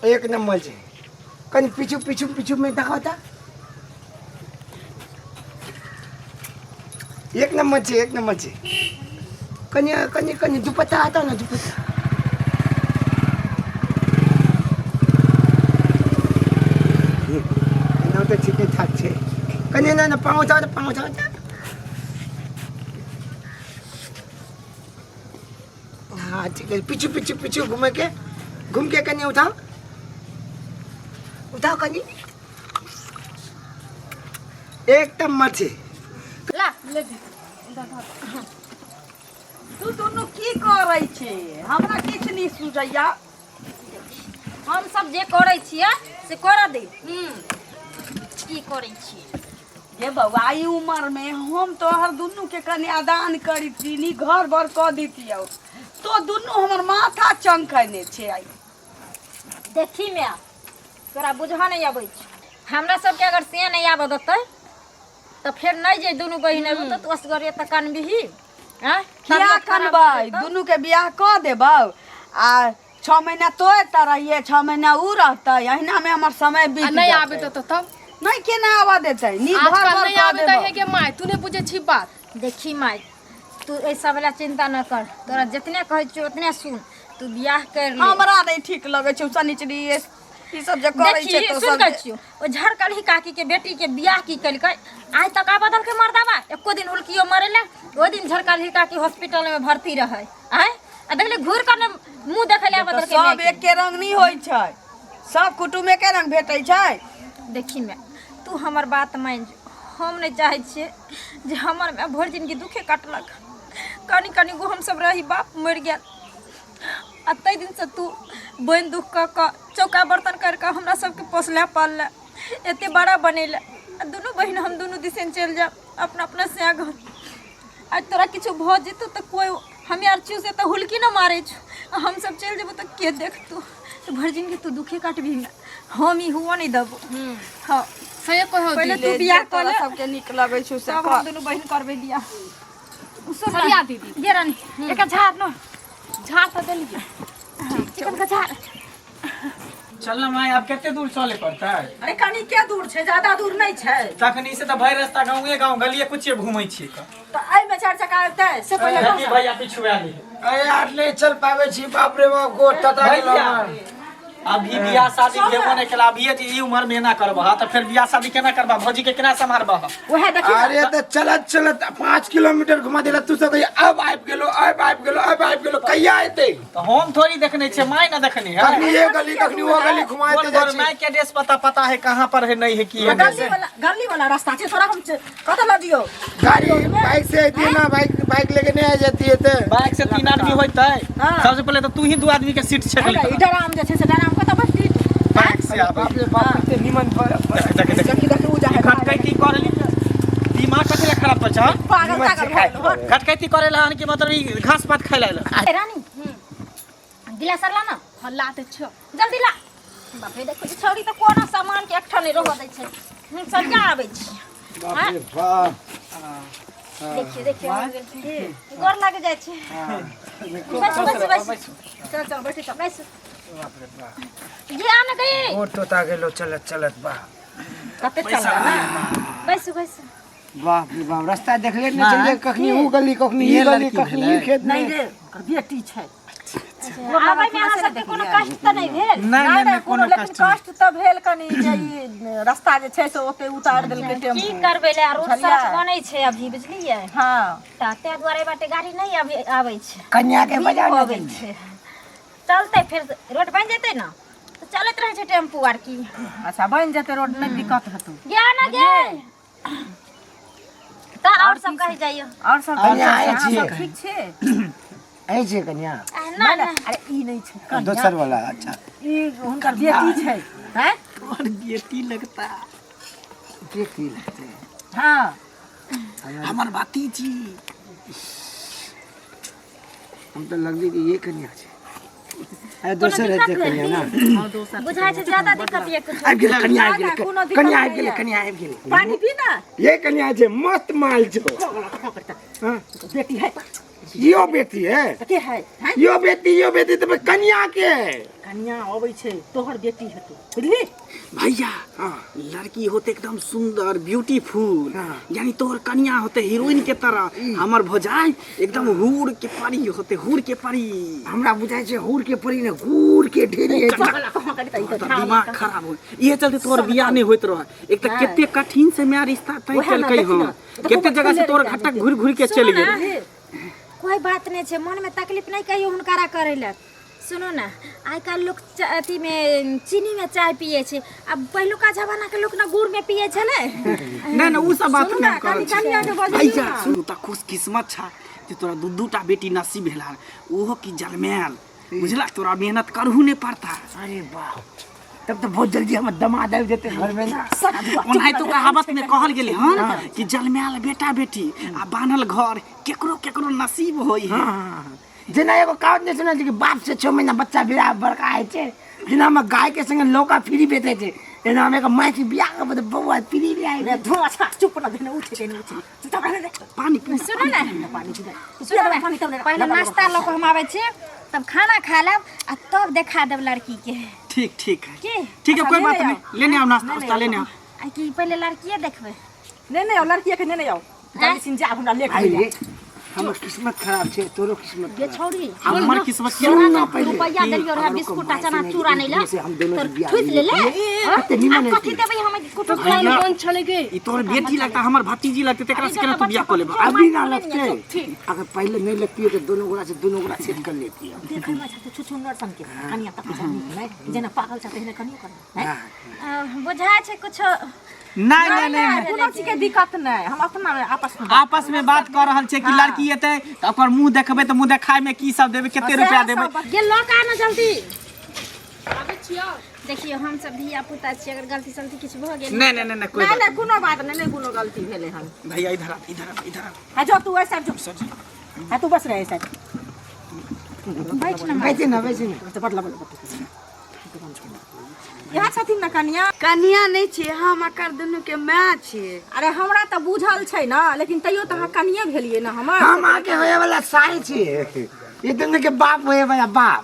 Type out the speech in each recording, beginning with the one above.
एक नंबर छे कनी पीछू पीछू पीछू में दिखाओ था एक नंबर छे कनी कनी कनी दुपट्टा आता ना दुपट्टा ना तो ठीक ठाक छे कनी ना पाँव था हाँ ठीक है पीछू पीछू पीछू घूम के कनी उठाओ कनी एकदम मछे ला ले दे तू दोनों की करै छे हमरा किछ नहीं सुझैया हम सब जे करै छियै से कर दे की करै छियै ये बउआ ई उम्र में हम तोहर दुनू के कन्यादान करी तीनी घर भर क दीतियौ तो दुनू हमर माथा चमकने छे आई देखी मैं तोरा बुझा नहीं आबै छै हमरा सबके अगर से नहीं आबऽ देतै तो फिर नहीं जे दुनू बहिन एबो तो असगरे त कानबिही हैं क्या करबै दुनू के बियाह क देबौ आ 6 महीना तो एता रहिए 6 महीना उ रहतै अहिना में हमर समय बीत नहीं आबे तो तब नहीं केना आवा देतै नी घर आजकल भर नहीं आबे तो है के माय तूने बुझे छी बात देखी माय तू ए सब वाला चिंता न कर तोरा जितने कहै छी उतने सुन तू बियाह कर ले हमरा नहीं ठीक लगे छै सनिचरी ई सब जे करै छै तो सब ओ झरकलही काकी के बेटी के बियाह की कलकै आज तक आ बदल के मरदावा एको दिन हुलकियो मरेला ओ दिन झरकलही काकी हॉस्पिटल में भर्ती रहे आय आ देखले घूर कर मुंह देखले बदल के सब एक के रंग नहीं होय छै सब कुटुम्ब के रंग भेटै छै देखी मैं तू हमर बात मान हम नहीं चाहे छे जे हमर में भर जिंदगी दुखे काटलक कनी कनी गो हम सब रही बाप मर गया अतै दिन से तू बहन दुख क चौका बर्तन कर हमरा सबके पोसले पालले एते बड़ा बनेले दोनों बहन हम दोनों दिसन चल जा अपना अपना से घर आज तोरा किछु भ जेतो त कोई हम यार चू से त हुलकी न मारे छु हम सब चल जेबो त के देख तू भर जिंदगी तू दुखे काटबी ना हम ही हुआ नहीं दबो हां सही कहो पहले तू बियाह कर ले सबके निक लगै छु से सब हम दोनों बहन करबे बियाह सरिया दीदी ये रानी एक झाड़ न झाड़ तो देलिए चिकन का झाड़ चलना माय अब कितने दूर चले पड़ता है अरे कनी क्या दूर छै ज्यादा दूर नहीं छै तखनी से तो भाई रास्ता गाँव गलिए कुछ घूमे छी तो आई में 4 चक्का आते से पहले भैया पिछुआ ली अरे यार नहीं चल पावे छी बाप रे बाप गोट तता भैया अभी बियाह शादी भेबो नहीं केला अभी ई उम्र में ना करबा तो फिर बियाह शादी केना करबा भौजी के केना संभारबा ओहे देखी अरे तो चलत 5 किलोमीटर घुमा देला तू सब अब आइब गेलो कहिया आते तो हम थोड़ी देखने छे माय ना देखने है कखनी ये गली कखनी वो गली घुमाते जा माय के एड्रेस पता है कहां पर है नहीं है की है गली वाला रास्ता छै थोड़ा हम कत ल दियो गाड़ी बाइक से आती है ना बाइक लेके नहीं आ जाती है तो बाइक से 3 आदमी होतै सबसे पहले तो तू ही 2 आदमी के सीट छेक ले इधर आम जे छै से डराम कत बस्ती बाइक से बाप रे बाप कितने निमन देखी देखी उ जा है खटकैती करली दिमाग कथि खराब पछ पागल खटकैती करेला कि मतलब ई घास पात खाइला रानी गिलास ला ना हल्ला ते छ जल्दी ला बाप रे देखो छोरी तो कोना सामान के एकठा नहीं रह दै छै सरिया आबै छी बाप रे बाप देखिए गोर लग जाए छे बस चल बैठ चल बस ये आने गई गोट तोता गेलो चलत बा कते चला बस बाप रे बाप रास्ता देख ले न चलिए कखनी उ गली कखनी ई गली कखनी ई खेत नहीं रे बेटी छै आबै में अहाँ सबके कोनो कष्ट त नहीं भेल नहीं कोनो कष्ट त भेल कनी जे ई रास्ता जे छै से ओते उतार देल के टेम्पू की करबै ले रोड सड़क बनै छै अभी बुझलिए हां ताते द्वारे बाटे गाड़ी नहीं अभी आबै छै कन्या के बाजार में आबै छै चलते फिर रोड बन जेतै ना तो चलत रहे छै टेम्पू आर की अच्छा बन जेते रोड नहीं दिक्कत हेतौ गया ना गे त और सब कहि जाइयो और सब ठीक छै ऐ छै कन्या ना ना अरे ई नहीं छै दोसर वाला अच्छा ई हुनकर बेटी छै हैं और बेटी लगता बेटी लगते हां हमर भतीजी हम तो लगली कि ये कन्या छै अरे दोसर है कन्या ना बुझाय छै ज्यादा दिक्कत ये कुछ आबि गेलै कन्या आबि गेलै पानी पीना ये कन्या छै मस्त माल छो हां बेटी है यो बेटी है के है यो बेटी तो कन्या के कन्या अबै छै तोहर बेटी हेतौ बुझली भैया लड़की होते एकदम सुंदर ब्यूटीफुल यानी तोहर कन्या होते हीरोइन के तरह हमर भौजाई एकदम हूर के परी होते हूर के परी हमरा बुझाइ छै हुर के परी ने गुड़ के ढेरी दिमाग खराब हो ये चलते तोहर बियाह नहीं होइत रह एक तो केते कठिन से मेरा रिश्ता तय केलकै हम केते जगह से तोहर घाटा घुर घुर के चल गेल कोई बात नहीं छे मन में तकलीफ नहीं कहियो हुनकारा करेला सुनो ना आइ काल लोग अथी में चीनी में चाय पिए छे अब पहलुका जमाना के लोग ना गुड़ में पिए छले नहीं नहीं उ सब बात नहीं कर भैया सुन त खुश किस्मत छा जे तोरा दूटा बेटी नसीब भेला ओहो की जलमेल बुझला तोरा मेहनत करहु नहीं पड़ता अरे वाह तब तो बहुत जल्दी हम दमाद आबि जेते घर में ना ओनाहि तो कहावत में कहल गेले हन कि जलमेल बेटा बेटी आ बानल घर केकरो केकरो नसीब होई है जेना एगो कहावत नहीं सुनल कि बाप से 6 महीना बच्चा बियाह बड़का है छे जेना हम गाय के संग लौका फ्री बेचे छे जेना हम एक माई के बियाह के बाद बउआ फ्री भी आए रे धो अच्छा चुप ना देने उठे चुप कर दे पानी सुनो ना पानी पी सुनो ना पहले नाश्ता लो हम आवे छे तब खाना खा लेब आ तब देखा देब लड़की के ठीक ठीक है के ठीक है कोई बात नहीं लेने आओ नाश्ता लेने आओ आ कि पहले लड़कीए देखबे नहीं आओ लड़की के नहीं आओ जल्दी सिन जा हमरा ले आई रे हमर किस्मत खराब छे तोरो किस्मत ये छोड़ी हमर किस्मत के ना पहले रुपया देलियो रे बिस्कुट आ चना चूरा नहीं ला से हम दोनों के बियाह ठुस ले ले कते निमन कथि देबै हम कुटु कौन कौन चले गए ई तोर बेटी लगता हमर भतीजी लगते तेकरा से केना तू बियाह कर लेबा अभी ना लगते अगर पहले नहीं लगती है तो दोनों गोरा सेट कर लेती है देख हम अच्छा छु छु नर सन के कन्या तक नहीं जेना पागल छते ने कनियो कर बुझाय छे कुछ नहीं नहीं नहीं कोनो चीज के दिक्कत नहीं हम अपना आपस में बात कर रहल छे कि लड़की एते त ओकर मुंह देखबे त मुंह देखाय में की सब देबे केते रुपया देबे ये लोग आना जल्दी आबे छियो देखियो हम सब धिया पुता छी अगर गलती सलती किछ भ गेल नहीं नहीं नहीं कोई नहीं बात नहीं कोनो बात नहीं कोनो गलती भेले हम भैया इधर आ है जो तू ऐसा जो है तू बस रहे ऐसा बैठ ना वैसे ना तो बदला यहाँ छथिन ना कन्या कन्या नहीं छे हम एकर दुनू के माय छे अरे हमरा तो बुझल छै ना लेकिन तैयो तो हम कन्या भेलिए ना हमर हम आके होए वाला साई छे ये दोनों के बाप होए वाला बाप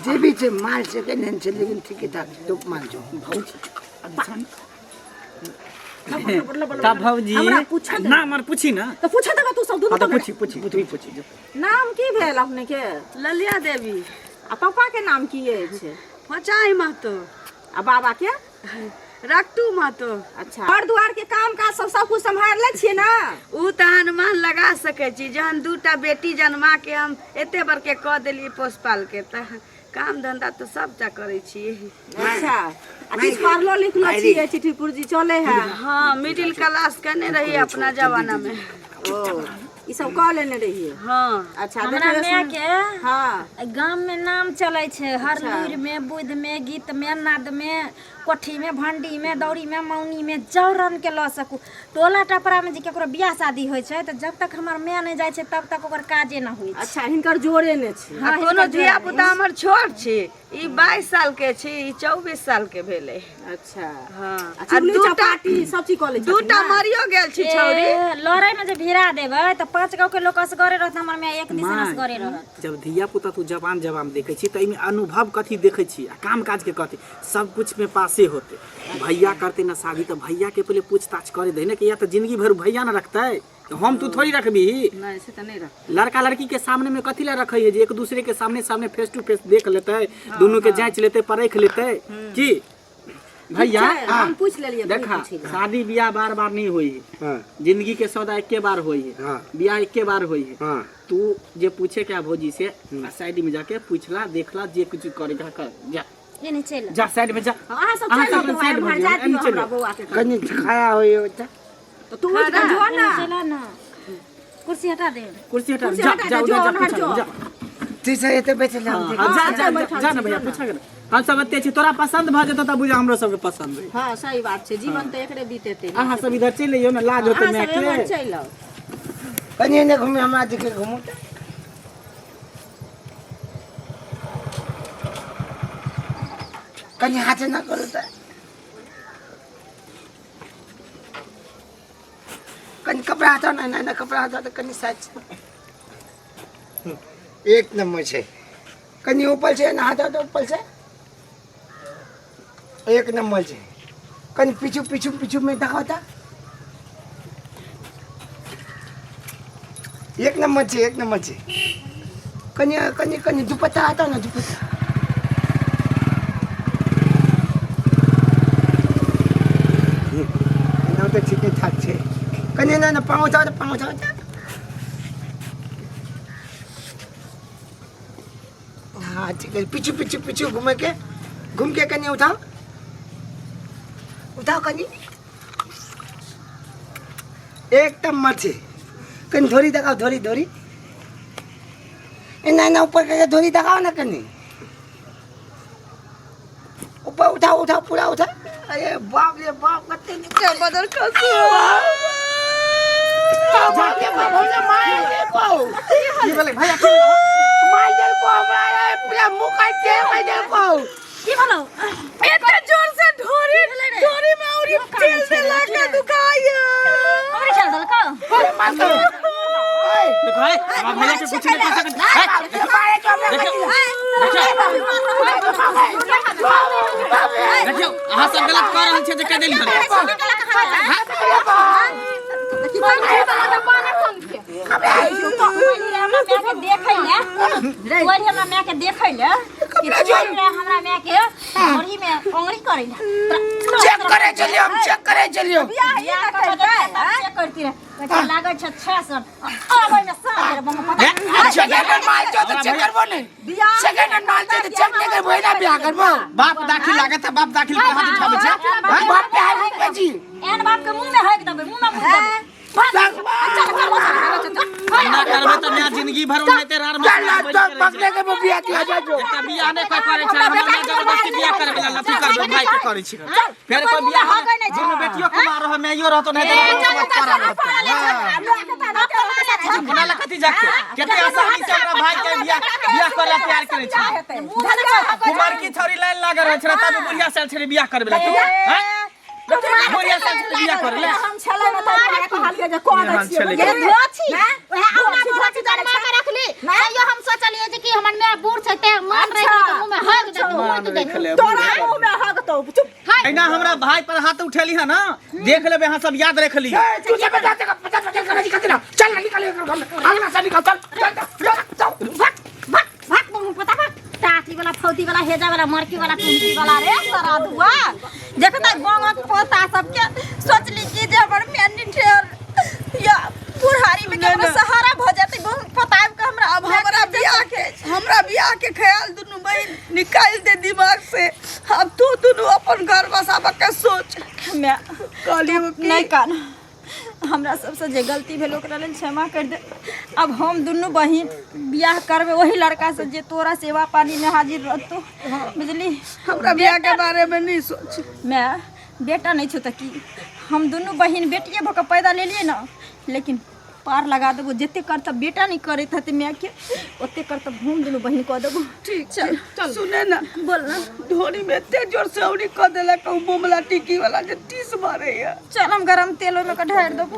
जे भी छे माल से के नहीं छे लेकिन ठीक है तो मान जो का भौजी हमरा पूछा ना मर पूछी ना तो पूछा तो तू सब हां तो दुनू पूछी जो नाम की भेल अपने के ललिया देवी आ पापा के नाम की छै पचाई महतो आ बाबा के रक्टू महतो अच्छा घर दुआर के काम काज सब कुछ संभाल ले छिए ना उ त अनुमान लगा सके छी जहन दूटा बेटी जन्मा के हम एते बर के क देली पोसपाल के त काम धंधा तो सब ता करे छी अच्छा आ किछ पढ़लो लिखलो छिए चिट्ठी पुर्जी चले है हाँ मिडिल क्लास करने रही अपना जमाना में ओ ई सब कह लेने रहिए हाँ अच्छा हमरा माय के हां गांव में नाम चले छे हर लूर में बुध में गीत में नाद में कोठी में भंडी में दौड़ी में मौनी में जौरन के ल सकू टोला टपरा में जे केकरो बियाह शादी होय छै त जब तक हमर माय नहीं जाय छै तब तक ओकर काजे न होय छै अच्छा हिनकर जोरे ने छै हाँ, कोनो धिया पुता हमर छोट छी ई 22 साल के छी ई 24 साल के भेले अच्छा हाँ अच्छा दूटा पार्टी सब चीज कॉलेज दूटा मरियो गेल छी छौरी लड़ाई में जे भिड़ा देबै त 5 गांव के लोग असगरे रहत हमर माय एक दिस असगरे रहत जब धिया पुता तू जवान देखे छी त इमे अनुभव कथी देखे छी आ काम काज के कथी सब कुछ में पासे होते भैया करते ना शादी तो भैया के पहले पूछताछ करे दे ना कि या तो जिंदगी भर भैया ना रखता है तो हम तू थोड़ी रखबी नहीं से त नहीं रख लड़का लड़की के सामने में कथी ला रखे है जे एक दूसरे के सामने फेस टू फेस देख लेते दोनों के जांच लेते परख लेते की भैया हम पूछ लेलिए देखा शादी ब्याह बार बार नहीं हुई जिंदगी के सौदा एक बार हुई है ब्याह एक बार हुई है तू जे पूछे क्या भौजी से साइड में जाके पूछला देखला जे कुछ करेगा कर जा ये नहीं चल जा साइड में जा हां सब चल साइड में जा हमरा बउआ के कनी खाया होए बच्चा तो तू उठ के जो ना चला ना कुर्सी हटा दे कुर्सी हटा जा जा तीसरा एते बैठे जा जा ना भैया पूछा कर हम सब एते छी तोरा पसंद भ जतो त बुझा हमरो सब के पसंद है हां सही बात छै जीवन तो एकरे बीतेते अहाँ सब इधर चल लियो ना लाज होते मैं के चलो कनी ने घूमे हमरा देखे घूमो कनी हाथ ना करो त कनी कपड़ा हटाओ ना कपड़ा हटाओ तो कनी साइज एक नंबर छे कनी ऊपर से नहाता तो ऊपर से एक नंबर से कनी पीछू पीछू पीछू में दिखाता एक नंबर से कनी कनी कनी दुपट्टा आता ना दुपट्टा ना तो ठीक ठाक छे कनी ना पाँव उठाओ हाँ ठीक है पीछू घूम के कनी उठाओ कनी एकदम मर्ची कनी धोरी दिखाओ धोरी ना ऊपर करके धोरी दिखाओ ना कनी ऊपर उठाओ पूरा उठा अरे बाप रे बाप कते क्या बदल कैसे ये बोले भैया पूरा मुंह काट के की बोलो इतना जोर से ढोरी में और तेल से लगा दुखाया हमरे चल दल का देखो है अब भैया के पूछने देखियो अहाँ सब गलत कर रहल छियै देख देली चेक करे चलियो बाप दाखिल लागत है बाप दाखिल पे हाथ उठाबै छै बाप पे हाथ पे जी एहन बाप के मुंह में हक देबै मुंह में मुंह देबै ना करबे त नया जिंदगी भर ओनाते रार में पकड़े के बियाह किया जाजो बियाह नै कोई करे छै हमरा ना जबरदस्ती बियाह करबे ला लथी करबे भाई के करे छी फेर कोई बियाह दुनु बेटियो कुमार रह मैयो रहतो नै बना ला कथि जाके केते आसानी से हमरा भाई के बियाह करे प्यार करे छी कुमार की छोरी लाइन लागे रह छै तब बुढ़िया से छरी बियाह करबे ला तू हैं बुढ़िया से बियाह कर ले हम छले न त कहलिए जे कोन अछि ये धोछी ओहे औना धोछी जन्मा के रखली यो हम सोचलिए जे कि हमर में बूढ़ छै ते मन रहे के मुंह में हक दे मुंह दे तोरा मुंह में हक तो चुप एना हमरा भाई पर हाथ उठेली है ना देख लेबे अहाँ सब याद रख ली तू से बता दे 50 कर दी कतना चल निकल अगला से निकल चल भाग मुंह पता भाग टाटी वाला फौती वाला हेजा वाला मरकी वाला कुंती वाला रे सरा दुआ देखता गंगा पोता सबके सोचली कि जे हमर मेनी ठेर या पुरहारी में के सहारा भ जाते पताब के हमरा बियाह के ख्याल दुनु बहन निकाल दे दिमाग से अब तू दुनु अपन घर बसाबे के सोच मैं कहलिए नहीं कान हमरा सबसे जे गलती भेल ओकरा लेल क्षमा कर दे अब हम दुनू बहिन बियाह करबे वही लड़का से जे तोरा सेवा पानी में हाजिर रहतो बुझली हमरा बियाह के बारे में नहीं सोच मैं बेटा नहीं छु त की हम दुनू बहिन बेटिए भक पैदा ले लिए ना लेकिन पार लगा देबो जते करत बेटा नहीं करत हते मैं के ओते करत घूम दुनू बहिन क देबो ठीक चल सुने ना बोल ना धोनी में ते जोर से औरी क देला कहू बोमला टिकी वाला जे 30 मारे या चल हम गरम तेल में का ढार देबो